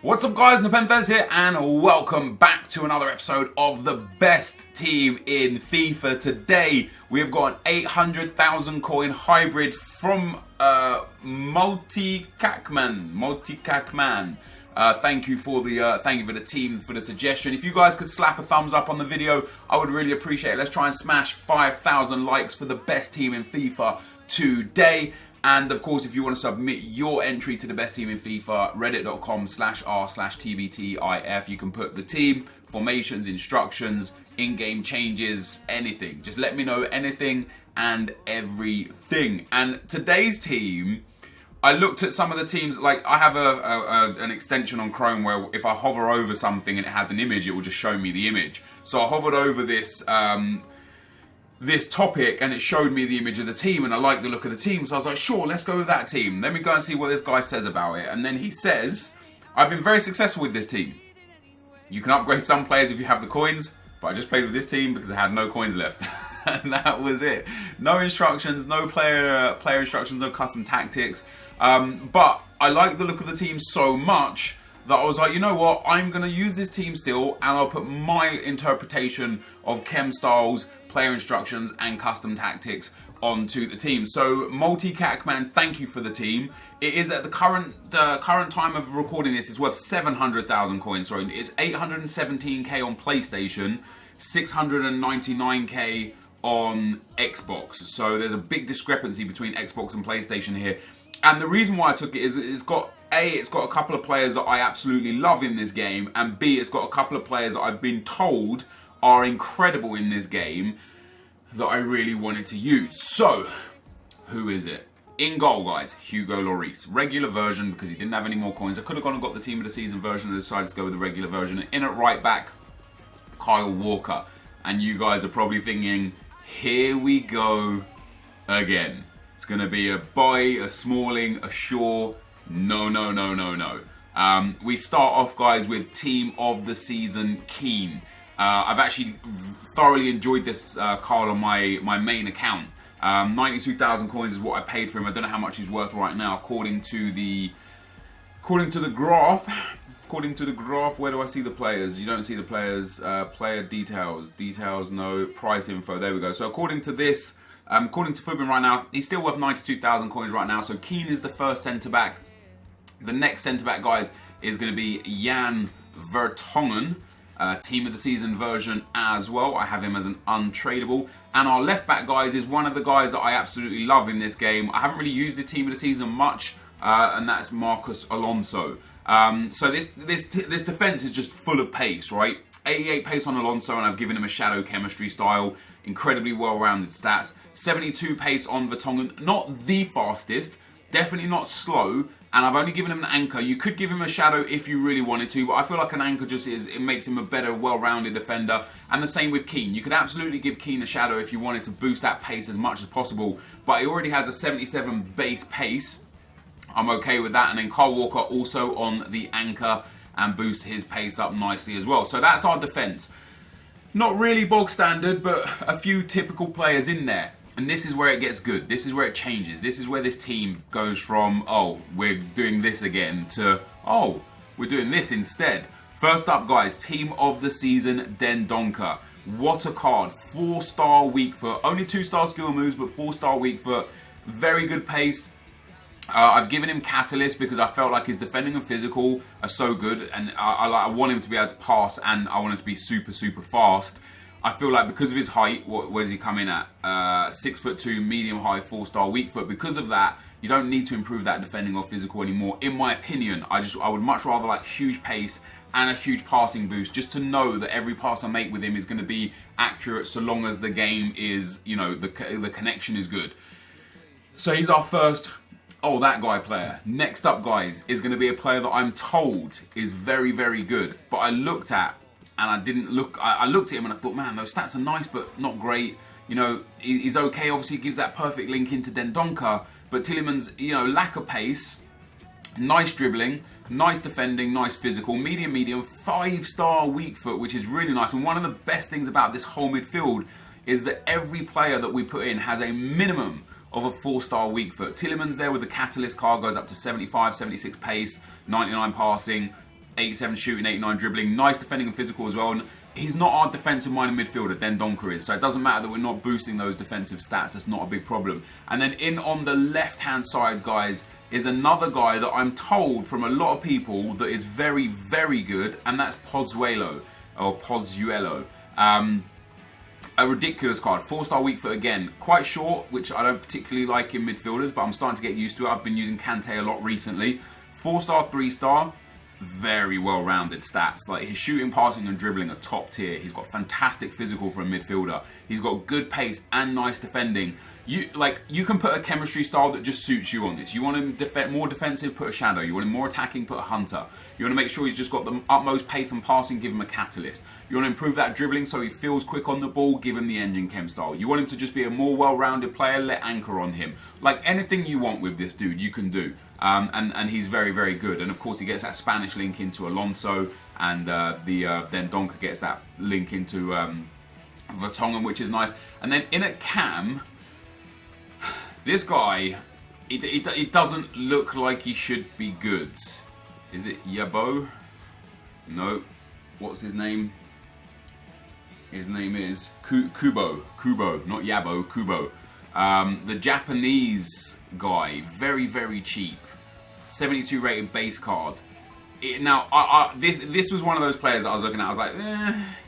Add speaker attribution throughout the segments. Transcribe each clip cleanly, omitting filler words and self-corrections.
Speaker 1: What's up guys, NepentheZ here and welcome back to another episode of the best team in FIFA. Today we have got an 800,000 coin hybrid from Multi-Cacman. Thank you for the team for the suggestion. If you guys could slap a thumbs up on the video, I would really appreciate it. Let's try and smash 5,000 likes for the best team in FIFA today. And of course, if you want to submit your entry to the best team in FIFA, reddit.com/r/tbtif. You can put the team, formations, instructions, in-game changes, anything. Just let me know anything and everything. And today's team, I looked at some of the teams. Like I have an extension on Chrome where if I hover over something and it has an image, it will just show me the image. So I hovered over this topic and it showed me the image of the team and I liked the look of the team, so I was like, sure, let's go with that team. Let me go and see what this guy says about it. And then he says, I've been very successful with this team. You can upgrade some players if you have the coins, but I just played with this team because I had no coins left. And that was it. No instructions, no player instructions, no custom tactics. But I like the look of the team so much that I was like, you know what, I'm going to use this team still and I'll put my interpretation of chem styles, player instructions and custom tactics onto the team. So Multi-Cacman, thank you for the team. It is at the current time of recording this, it's worth 700,000 coins. Sorry, it's 817k on PlayStation, 699k on Xbox. So there's a big discrepancy between Xbox and PlayStation here. And the reason why I took it is it's got a couple of players that I absolutely love in this game, and B, it's got a couple of players that I've been told are incredible in this game that I really wanted to use. So, who is it? In goal, guys, Hugo Lloris. Regular version because he didn't have any more coins. I could have gone and got the team of the season version and decided to go with the regular version. In at right back, Kyle Walker. And you guys are probably thinking, here we go again. It's going to be a Boy, a Smalling, a Shaw. No. We start off, guys, with team of the season, Keane. I've actually thoroughly enjoyed this card on my main account. 92,000 coins is what I paid for him. I don't know how much he's worth right now, according to the graph. According to the graph, where do I see the players? You don't see the players. Player details. Details, no. Price info. There we go. So according to this, according to Fubin right now, he's still worth 92,000 coins right now. So Keane is the first centre back. The next centre back, guys, is going to be Jan Vertonghen. Team of the season version as well. I have him as an untradeable. And our left back, guys, is one of the guys that I absolutely love in this game. I haven't really used the team of the season much, and that's Marcos Alonso. So this defense is just full of pace, right? 88 pace on Alonso, and I've given him a shadow chemistry style. Incredibly well-rounded stats. 72 pace on Vertonghen. Not the fastest, definitely not slow. And I've only given him an anchor. You could give him a shadow if you really wanted to, but I feel like an anchor it makes him a better, well-rounded defender. And the same with Keane. You could absolutely give Keane a shadow if you wanted to boost that pace as much as possible, but he already has a 77 base pace. I'm okay with that. And then Kyle Walker also on the anchor and boosts his pace up nicely as well. So that's our defense. Not really bog standard, but a few typical players in there. And this is where it gets good. This is where it changes. This is where this team goes from, oh, we're doing this again, to, oh, we're doing this instead. First up, guys, team of the season, Dendoncker. What a card. 4-star weak foot. Only 2-star skill moves, but 4-star weak foot. Very good pace. I've given him Catalyst because I felt like his defending and physical are so good. And I want him to be able to pass, and I want him to be super, super fast. I feel like because of his height, what does he come in at? 6'2", medium height, 4-star weak foot. Because of that, you don't need to improve that defending or physical anymore. In my opinion, I would much rather like huge pace and a huge passing boost, just to know that every pass I make with him is going to be accurate, so long as the game is, you know, the connection is good. So he's our first, oh, that guy player. Next up, guys, is going to be a player that I'm told is very, very good, but I looked at. And I didn't look, I looked at him and I thought, man, those stats are nice, but not great. You know, he's okay. Obviously, he gives that perfect link into Dendoncker. But Tielemans, you know, lack of pace, nice dribbling, nice defending, nice physical, medium, 5-star weak foot, which is really nice. And one of the best things about this whole midfield is that every player that we put in has a minimum of a 4-star weak foot. Tielemans there with the Catalyst card goes up to 75, 76 pace, 99 passing, 87 shooting, 89 dribbling, nice defending and physical as well. And he's not our defensive-minded midfielder, Dendoncker is. So it doesn't matter that we're not boosting those defensive stats. That's not a big problem. And then in on the left-hand side, guys, is another guy that I'm told from a lot of people that is very, very good, and that's Pozuelo, or Pozuelo. A ridiculous card. 4-star weak foot again. Quite short, which I don't particularly like in midfielders, but I'm starting to get used to it. I've been using Kante a lot recently. 4-star, 3-star. Very well-rounded stats. Like his shooting, passing and dribbling are top tier. He's got fantastic physical for a midfielder. He's got good pace and nice defending. You can put a chemistry style that just suits you on this. You want him more defensive, put a shadow. You want him more attacking, put a hunter. You want to make sure he's just got the utmost pace and passing, give him a catalyst. You want to improve that dribbling so he feels quick on the ball, give him the engine chem style. You want him to just be a more well-rounded player, let anchor on him. Like anything you want with this dude, you can do. And he's very, very good. And of course he gets that Spanish link into Alonso, and then Donker gets that link into Vertonghen, which is nice. And then in at cam, this guy, it doesn't look like he should be good. Is it Yabo? No. What's his name? His name is Kubo. Kubo, not Yabo, Kubo. The Japanese guy, very, very cheap. 72 rated base card. This was one of those players that I was looking at. I was like,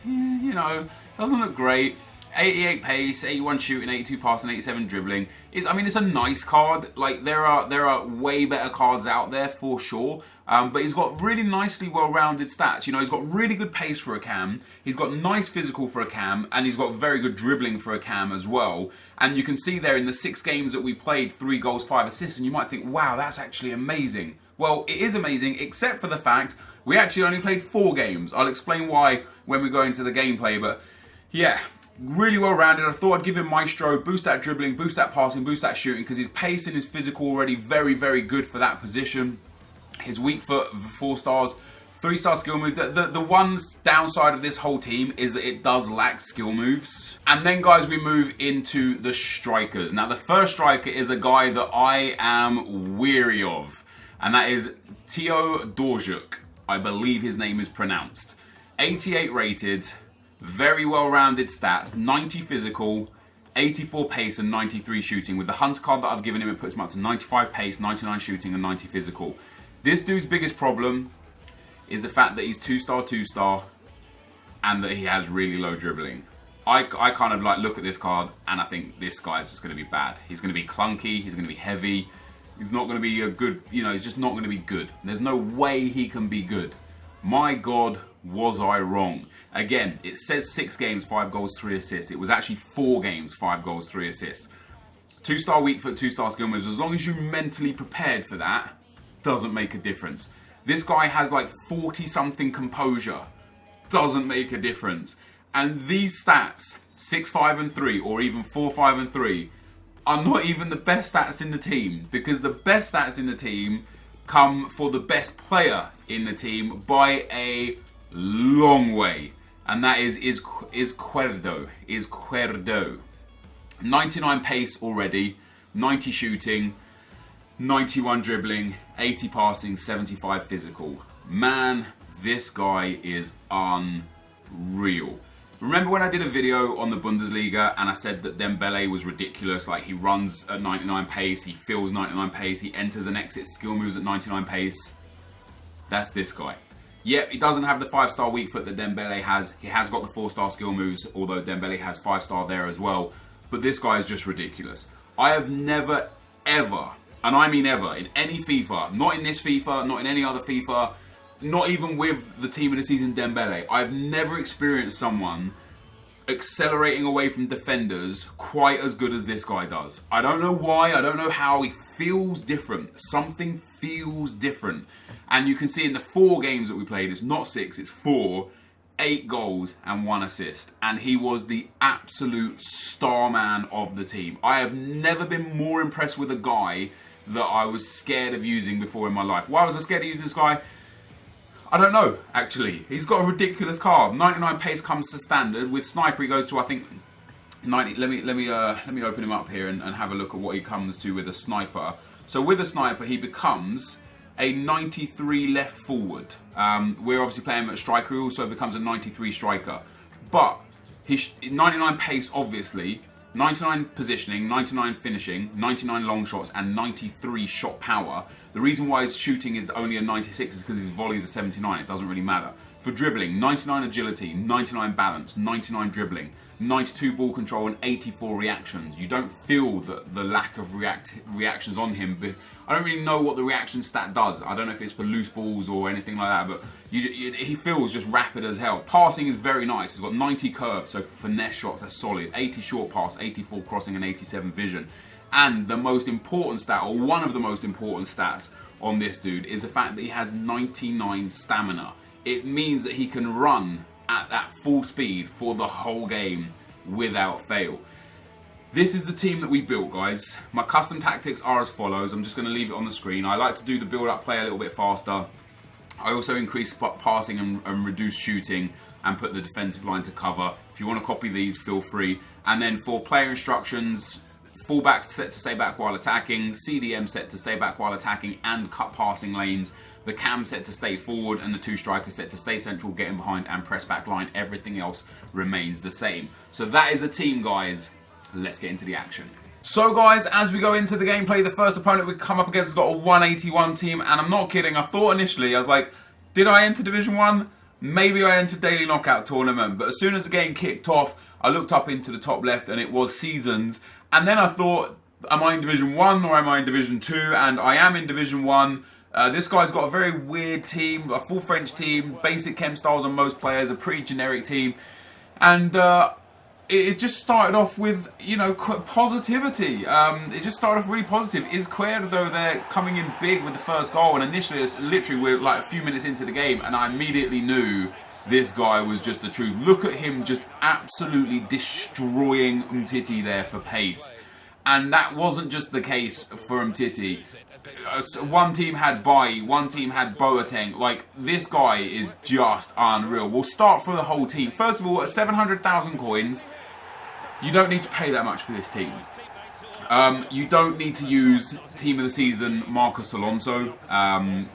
Speaker 1: you know, doesn't look great. 88 pace, 81 shooting, 82 passing, 87 dribbling. It's a nice card. Like there are way better cards out there for sure. But he's got really nicely well-rounded stats. You know, he's got really good pace for a cam. He's got nice physical for a cam, and he's got very good dribbling for a cam as well. And you can see there in the 6 games that we played, 3 goals, 5 assists, and you might think, wow, that's actually amazing. Well, it is amazing, except for the fact we actually only played 4 games. I'll explain why when we go into the gameplay, but yeah. Really well rounded. I thought I'd give him Maestro, boost that dribbling, boost that passing, boost that shooting, because his pace and his physical already very, very good for that position. His weak foot, 4 stars, 3-star skill moves. The one downside of this whole team is that it does lack skill moves. And then, guys, we move into the strikers. Now, the first striker is a guy that I am weary of, and that is Teodorjuk. I believe his name is pronounced. 88 rated. Very well-rounded stats, 90 physical, 84 pace and 93 shooting. With the Hunter card that I've given him, it puts him up to 95 pace, 99 shooting and 90 physical. This dude's biggest problem is the fact that he's 2-star, 2-star, and that he has really low dribbling. I kind of like look at this card and I think this guy's just going to be bad. He's going to be clunky, he's going to be heavy, he's not going to be a good, he's just not going to be good. There's no way he can be good. My God, was I wrong. Again, it says 6 games, 5 goals, 3 assists. It was actually 4 games, 5 goals, 3 assists. 2-star weak foot, 2-star skill moves. As long as you're mentally prepared for that, doesn't make a difference. This guy has like 40-something composure. Doesn't make a difference. And these stats, 6, 5 and 3, or even 4, 5 and 3, are not even the best stats in the team. Because the best stats in the team come for the best player in the team by a long way. And that is Cuerdo. 99 pace already, 90 shooting, 91 dribbling, 80 passing, 75 physical. Man, this guy is unreal. Remember when I did a video on the Bundesliga and I said that Dembele was ridiculous? Like he runs at 99 pace, he feels 99 pace, he enters and exits skill moves at 99 pace. That's this guy. Yep, he doesn't have the 5-star weak foot that Dembele has. He has got the 4-star skill moves, although Dembele has 5-star there as well. But this guy is just ridiculous. I have never, ever, and I mean ever, in any FIFA, not in this FIFA, not in any other FIFA, not even with the team of the season Dembele, I've never experienced someone accelerating away from defenders quite as good as this guy does. I don't know why, I don't know how, he feels different. Something feels different. And you can see in the 4 games that we played, it's not 6, it's 4, 8 goals and 1 assist. And he was the absolute star man of the team. I have never been more impressed with a guy that I was scared of using before in my life. Why was I scared of using this guy? I don't know, actually. He's got a ridiculous card. 99 pace comes to standard. With sniper, he goes to, I think, 90. Let me open him up here and have a look at what he comes to with a sniper. So with a sniper, he becomes a 93 left forward. We're obviously playing him at striker. He also becomes a 93 striker. But his 99 pace, obviously, 99 positioning, 99 finishing, 99 long shots, and 93 shot power. The reason why his shooting is only a 96 is because his volleys are 79. It doesn't really matter. For dribbling, 99 agility, 99 balance, 99 dribbling, 92 ball control, and 84 reactions. You don't feel the lack of reactions on him. But I don't really know what the reaction stat does. I don't know if it's for loose balls or anything like that, but he feels just rapid as hell. Passing is very nice. He's got 90 curves, so for finesse shots, that's solid. 80 short pass, 84 crossing, and 87 vision. And the most important stat, or one of the most important stats on this dude, is the fact that he has 99 stamina. It means that he can run at that full speed for the whole game without fail. This is the team that we built, guys. My custom tactics are as follows. I'm just going to leave it on the screen. I like to do the build-up play a little bit faster. I also increase passing and reduce shooting and put the defensive line to cover. If you want to copy these, feel free. And then for player instructions, fullback set to stay back while attacking, CDM set to stay back while attacking and cut passing lanes, the cam set to stay forward, and the two strikers set to stay central, get in behind and press back line. Everything else remains the same. So that is a team, guys. Let's get into the action. So guys, as we go into the gameplay, the first opponent we come up against has got a 181 team, and I'm not kidding. I thought initially, I was like, did I enter Division 1? Maybe I entered Daily Knockout Tournament, but as soon as the game kicked off, I looked up into the top left and it was Seasons, and then I thought, am I in Division 1 or am I in Division 2? And I am in Division 1. This guy's got a very weird team, a full French team, basic chem styles on most players, a pretty generic team, and it just started off with, you know, positivity. It just started off really positive. Izquierdo, they're coming in big with the first goal, and initially, it's literally, we're like a few minutes into the game, and I immediately knew this guy was just the truth. Look at him just absolutely destroying Umtiti there for pace. And that wasn't just the case for Umtiti. One team had Bailly, one team had Boateng. Like, this guy is just unreal. We'll start for the whole team. First of all, at 700,000 coins, you don't need to pay that much for this team. You don't need to use Team of the Season Marcos Alonso.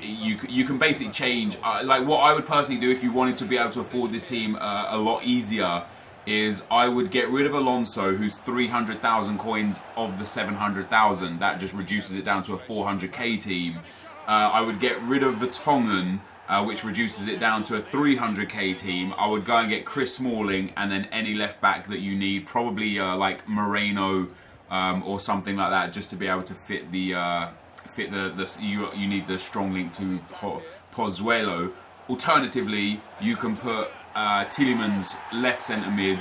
Speaker 1: You can basically change. Like, what I would personally do if you wanted to be able to afford this team a lot easier is I would get rid of Alonso, who's 300,000 coins of the 700,000. That just reduces it down to a 400k team. I would get rid of Vertonghen, which reduces it down to a 300k team. I would go and get Chris Smalling, and then any left back that you need, probably like Moreno or something like that, just to be able to fit the you need the strong link to Pozuelo. Alternatively, you can put Tielemans left centre mid,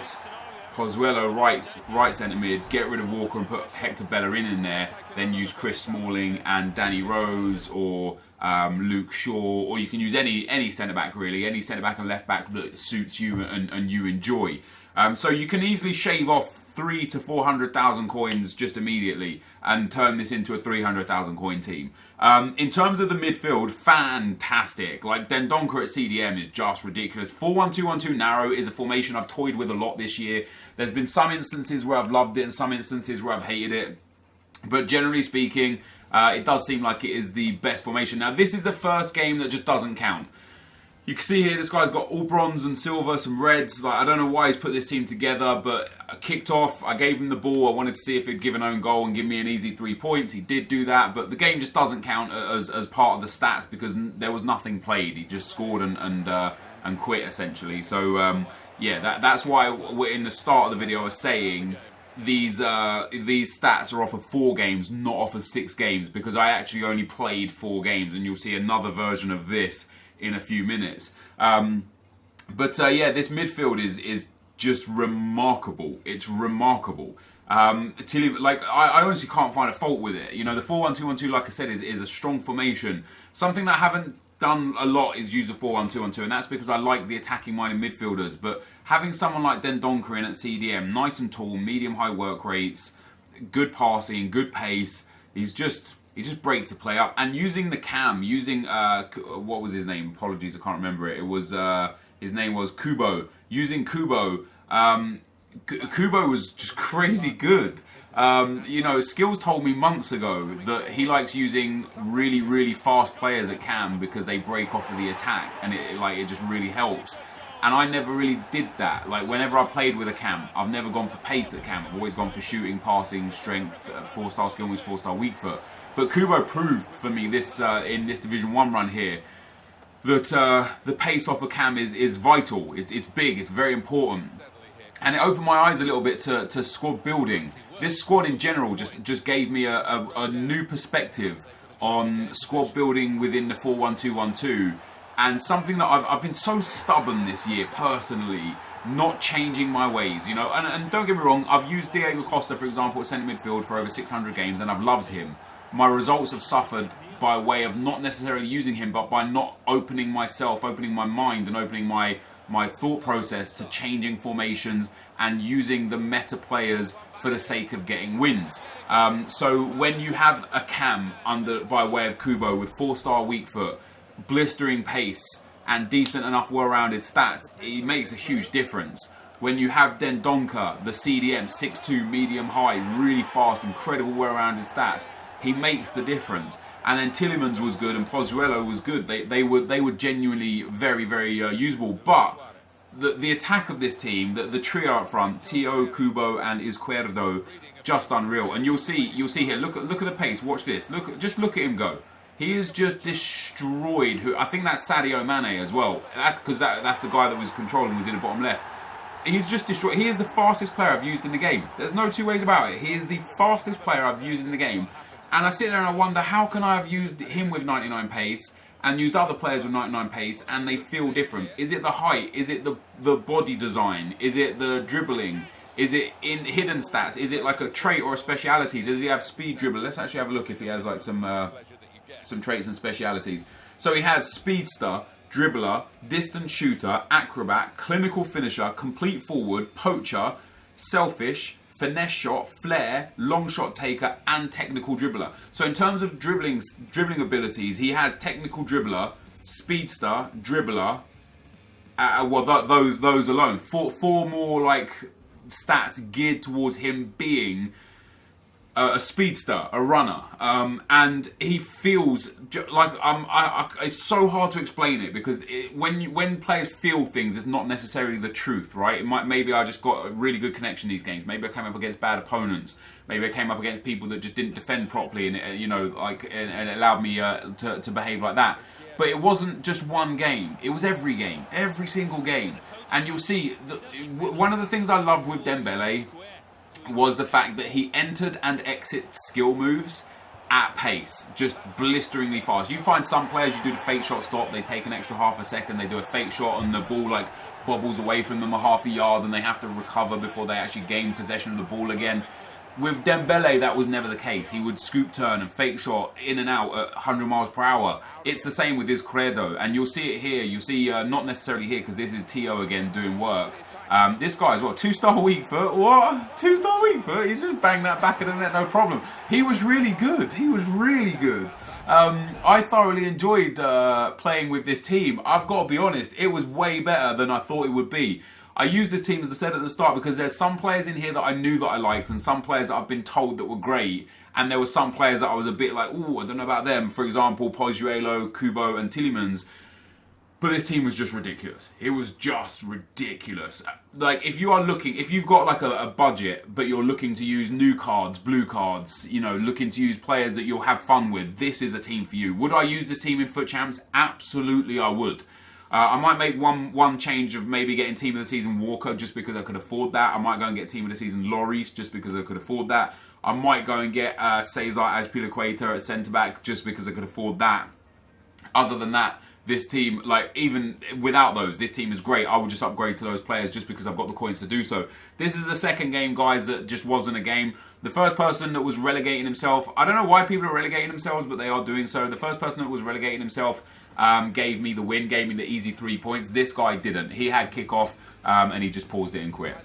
Speaker 1: Pozuelo right centre mid, get rid of Walker and put Hector Bellerin in there, then use Chris Smalling and Danny Rose or Luke Shaw, or you can use any centre back really, any centre back and left back that suits you and you enjoy. So you can easily shave off 300,000 to 400,000 coins just immediately and turn this into a 300,000 coin team. In terms of the midfield, fantastic. Like, Dendoncker at CDM is just ridiculous. 4-1-2-1-2 narrow is a formation I've toyed with a lot this year. There's been some instances where I've loved it and some instances where I've hated it. But generally speaking, it does seem like it is the best formation. Now, this is the first game that just doesn't count. You can see here this guy's got all bronze and silver, some reds. Like, I don't know why he's put this team together, but I kicked off. I gave him the ball. I wanted to see if he'd give an own goal and give me an easy 3 points. He did do that, but the game just doesn't count as part of the stats because there was nothing played. He just scored and quit essentially. So yeah, that's why we're in the start of the video I was saying these stats are off of 4 games, not off of 6 games, because I actually only played 4 games, and you'll see another version of this in a few minutes. Yeah, this midfield is just remarkable. It's remarkable. Like, I honestly can't find a fault with it. You know, the 4-1-2-1-2, like I said, is a strong formation. Something that I haven't done a lot is use a 4-1-2-1-2, and that's because I like the attacking-minded midfielders. But having someone like Dendoncker in at CDM, nice and tall, medium-high work rates, good passing, good pace, he just breaks the play up. And using the cam, using what was his name? Apologies, I can't remember it. It was his name was Kubo. Using Kubo, Kubo was just crazy good. You know, Skills told me months ago that he likes using really, really fast players at cam because they break off of the attack and it just really helps. And I never really did that. Like, whenever I played with a cam, I've never gone for pace at cam. I've always gone for shooting, passing, strength, 4-star skill moves, 4-star weak foot. But Kubo proved for me this in this Division 1 run here that the pace off a cam is vital. It's big, it's very important. And it opened my eyes a little bit to squad building. This squad in general just gave me a new perspective on squad building within the 4-1-2-1-2. And something that I've been so stubborn this year, personally, not changing my ways, you know. And don't get me wrong, I've used Diego Costa, for example, at centre midfield for over 600 games, and I've loved him. My results have suffered by way of not necessarily using him, but by not opening myself, opening my mind, and opening my thought process to changing formations and using the meta players for the sake of getting wins. So when you have a cam by way of Kubo with 4-star weak foot, blistering pace and decent enough well-rounded stats, it makes a huge difference. When you have Dendonka, the CDM, 6'2", medium high, really fast, incredible well-rounded stats, he makes the difference. And then Tielemans was good and Pozuelo was good. They were genuinely very, very usable. But the attack of this team, the trio up front, Tio, Kubo and Izquierdo, just unreal. And you'll see here. Look at the pace. Watch this. Just look at him go. He is just destroyed. I think that's Sadio Mane as well. That's because that's the guy that was controlling, was in the bottom left. He's just destroyed. He is the fastest player I've used in the game. There's no two ways about it. He is the fastest player I've used in the game. And I sit there and I wonder, how can I have used him with 99 pace and used other players with 99 pace and they feel different? Is it the height? Is it the body design? Is it the dribbling? Is it in hidden stats? Is it like a trait or a speciality? Does he have speed dribble? Let's actually have a look if he has like some traits and specialities. So he has speedster, dribbler, distant shooter, acrobat, clinical finisher, complete forward, poacher, selfish, finesse shot, flair, long shot taker, and technical dribbler. So in terms of dribbling abilities, he has technical dribbler, speedster, dribbler. Those alone. Four more like stats geared towards him being a speedster, a runner, and he feels like it's so hard to explain it because when players feel things, it's not necessarily the truth, right? Maybe I just got a really good connection these games. Maybe I came up against bad opponents. Maybe I came up against people that just didn't defend properly, and and it allowed me to behave like that. But it wasn't just one game; it was every game, every single game. And you'll see one of the things I loved with Dembele was the fact that he entered and exits skill moves at pace, just blisteringly fast. You find some players, you do the fake shot stop, they take an extra half a second, they do a fake shot and the ball like bobbles away from them a half a yard and they have to recover before they actually gain possession of the ball again. With Dembele, that was never the case. He would scoop turn and fake shot in and out at 100 miles per hour. It's the same with Izquierdo, and you'll see it here. You'll see, not necessarily here because this is Tio again doing work. This guy as well, 2-star weak foot. What? 2-star weak foot? He's just banged that back of the net, no problem. He was really good. He was really good. I thoroughly enjoyed playing with this team. I've got to be honest, it was way better than I thought it would be. I use this team, as I said at the start, because there's some players in here that I knew that I liked and some players that I've been told that were great. And there were some players that I was a bit like, ooh, I don't know about them. For example, Pozuelo, Kubo and Tielemans. But this team was just ridiculous. It was just ridiculous. Like, if you've got like a budget, but you're looking to use new cards, blue cards, looking to use players that you'll have fun with, this is a team for you. Would I use this team in Foot Champs? Absolutely I would. I might make one change of maybe getting Team of the Season Walker just because I could afford that. I might go and get Team of the Season Lloris just because I could afford that. I might go and get Cesar Azpilicueta at centre-back just because I could afford that. Other than that, this team, like, even without those, this team is great. I will just upgrade to those players just because I've got the coins to do so. This is the second game, guys, that just wasn't a game. The first person that was relegating himself, I don't know why people are relegating themselves, but they are doing so. The first person that was relegating himself gave me the win, gave me the easy 3 points. This guy didn't. He had kickoff and he just paused it and quit.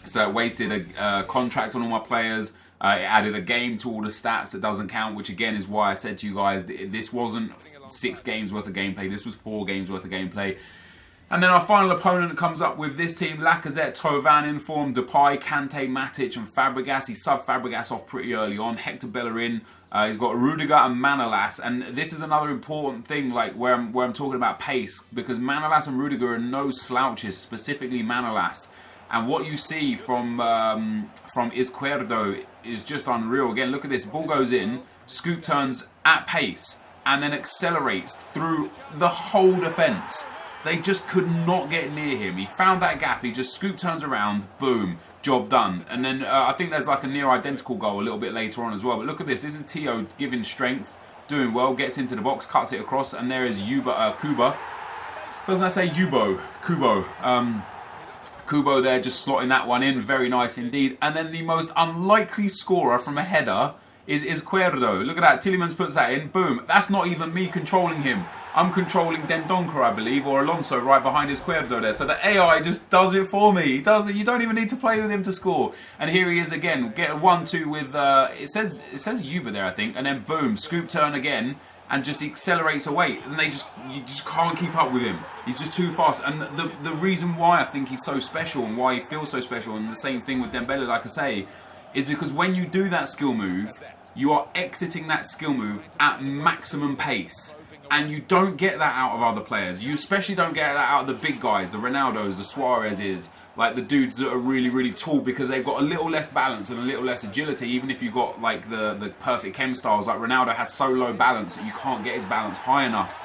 Speaker 1: So it wasted a contract on all my players. It added a game to all the stats that doesn't count, which again is why I said to you guys, this wasn't 6 games worth of gameplay. This was 4 games worth of gameplay. And then our final opponent comes up with this team: Lacazette, Thauvin in form, Depay, Kante, Matic and Fabregas. He subbed Fabregas off pretty early on. Hector Bellerin. He's got Rudiger and Manolas. And this is another important thing, like where I'm talking about pace, because Manolas and Rudiger are no slouches, specifically Manolas. And what you see from Izquierdo is just unreal. Again, look at this. Ball goes in, scoop turns at pace, and then accelerates through the whole defence. They just could not get near him. He found that gap. He just scoop turns around. Boom. Job done. And then I think there's like a near identical goal a little bit later on as well. But look at this. This is Tio giving strength. Doing well. Gets into the box. Cuts it across. And there is Kuba. Doesn't that say Yubo? Kubo. Kubo there just slotting that one in. Very nice indeed. And then the most unlikely scorer from a header is Izquierdo. Look at that. Tielemans puts that in. Boom. That's not even me controlling him. I'm controlling Dendoncker, I believe, or Alonso right behind Izquierdo there. So the AI just does it for me. He does it. You don't even need to play with him to score. And here he is again. Get a 1-2 with, it says Yuba there, I think. And then boom, scoop turn again. And just accelerates away. And you just can't keep up with him. He's just too fast. And the reason why I think he's so special and why he feels so special, and the same thing with Dembele, like I say, is because when you do that skill move, you are exiting that skill move at maximum pace. And you don't get that out of other players. You especially don't get that out of the big guys, the Ronaldos, the Suarez's, like the dudes that are really, really tall, because they've got a little less balance and a little less agility. Even if you've got like the perfect chem styles, like Ronaldo has so low balance that you can't get his balance high enough.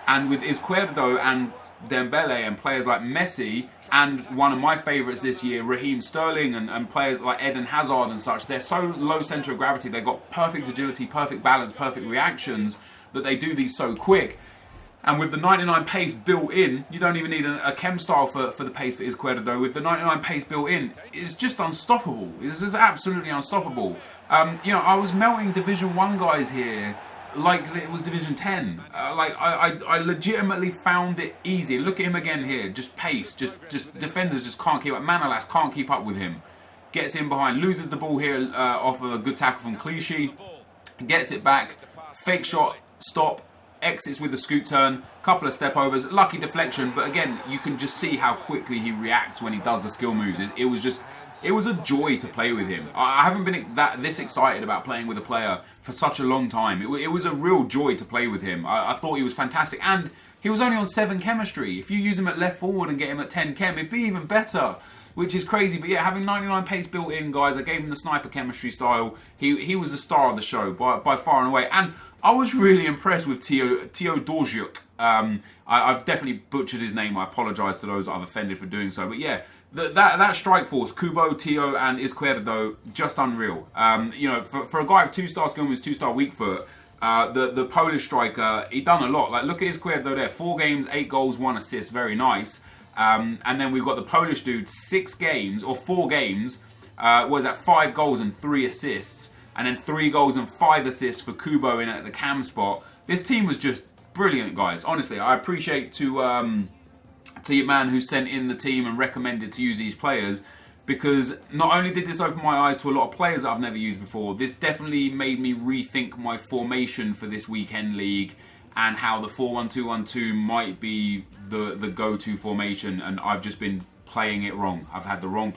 Speaker 1: And with Izquierdo and Dembele and players like Messi, and one of my favourites this year, Raheem Sterling, and players like Eden Hazard and such, they're so low centre of gravity. They've got perfect agility, perfect balance, perfect reactions, that they do these so quick. And with the 99 pace built in, you don't even need a chem style for the pace for Izquierdo. With the 99 pace built in, it's just unstoppable. It's just absolutely unstoppable. You know, I was melting Division 1 guys here like it was Division 10. I legitimately found it easy. Look at him again here. Just pace. Just defenders just can't keep up. Manolas can't keep up with him. Gets in behind. Loses the ball here off of a good tackle from Clichy. Gets it back. Fake shot. Stop, exits with a scoop turn, couple of step overs, lucky deflection, but again, you can just see how quickly he reacts when he does the skill moves. It was a joy to play with him. I haven't been this excited about playing with a player for such a long time. It was a real joy to play with him. I thought he was fantastic, and he was only on 7 chemistry. If you use him at left forward and get him at 10 chem, it'd be even better. Which is crazy, but yeah, having 99 pace built in, guys, I gave him the sniper chemistry style. He was the star of the show by far and away, and I was really impressed with Tio Dorjuk. I've definitely butchered his name. I apologise to those that I've offended for doing so, but yeah, that strike force, Kubo, Tio, and Izquierdo, just unreal. You know, for a guy with 2-star skill moves, 2-star weak foot, the Polish striker, he done a lot. Like, look at Izquierdo there, 4 games, 8 goals, 1 assist, very nice. And then we've got the Polish dude, 6 games, or 4 games, was that 5 goals and 3 assists, and then 3 goals and 5 assists for Kubo in at the cam spot. This team was just brilliant, guys. Honestly, I appreciate to your man who sent in the team and recommended to use these players, because not only did this open my eyes to a lot of players that I've never used before, this definitely made me rethink my formation for this weekend league, and how the 4-1-2-1-2 might be the go-to formation, and I've just been playing it wrong. I've had the wrong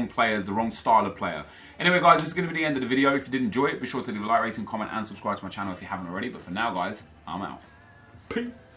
Speaker 1: players, the wrong style of player. Anyway, guys, this is going to be the end of the video. If you did enjoy it, be sure to leave a like, rating, comment, and subscribe to my channel if you haven't already. But for now, guys, I'm out. Peace.